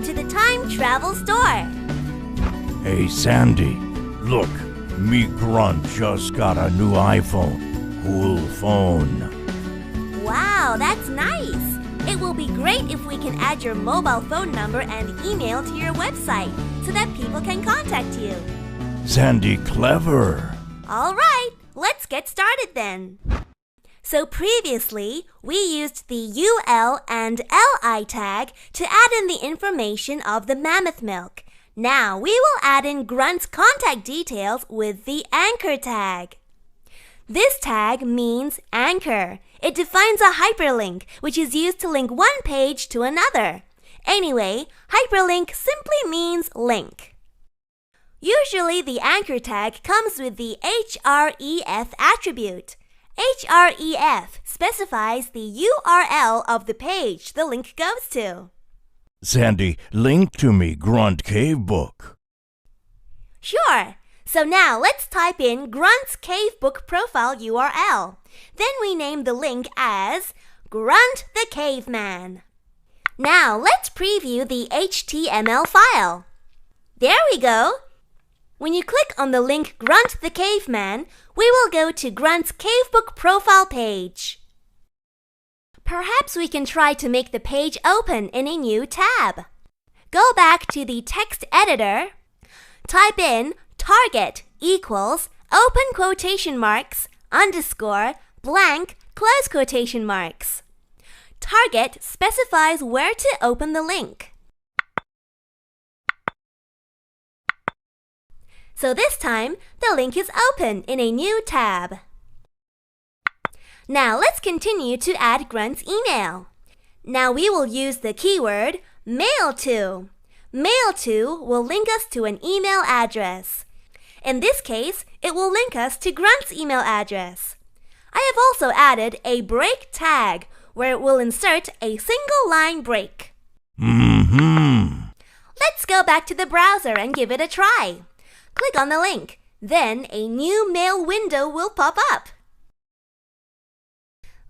to the time travel store. Hey Sandy, look, me Grunt just got a new iPhone. Cool phone. Wow, that's nice. It will be great if we can add your mobile phone number and email to your website so that people can contact you. Sandy clever. All right, let's get started then. So previously, we used the UL and LI tag to add in the information of the mammoth milk. Now we will add in Grunt's contact details with the anchor tag. This tag means anchor. It defines a hyperlink, which is used to link one page to another. Anyway, hyperlink simply means link. Usually the anchor tag comes with the href attribute. href specifies the URL of the page the link goes to. Sandy, link to me Grunt Cave book. Sure. So now let's type in Grunt's Cave Book profile URL. Then we name the link as Grunt the Caveman. Now let's preview the HTML file. There we go. When you click on the link Grunt the Caveman, we will go to Grunt's Cave Book profile page. Perhaps we can try to make the page open in a new tab. Go back to the text editor. Type in target equals open quotation marks underscore blank close quotation marks. Target specifies where to open the link. So this time, the link is open in a new tab. Now let's continue to add Grunt's email. Now we will use the keyword mail to. Mail to will link us to an email address. In this case, it will link us to Grunt's email address. I have also added a break tag where it will insert a single line break. Let's go back to the browser and give it a try. Click on the link. Then a new mail window will pop up.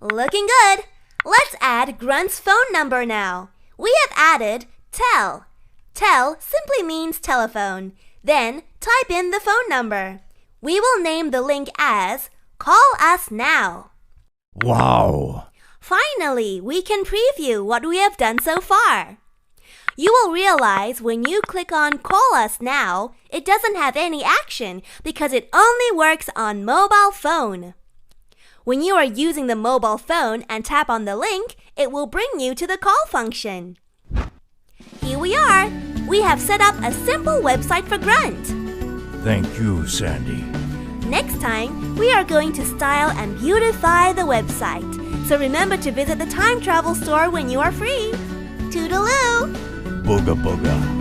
Looking good. Let's add Grunt's phone number now. We have added tel. Tel simply means telephone. Then type in the phone number. We will name the link as Call Us Now. Wow! Finally, we can preview what we have done so far. You will realize when you click on Call Us Now, it doesn't have any action because it only works on mobile phone. When you are using the mobile phone and tap on the link, it will bring you to the call function. Here we are. We have set up a simple website for Grunt. Thank you, Sandy. Next time, we are going to style and beautify the website. So remember to visit the time travel store when you are free. Toodaloo! Booga booga.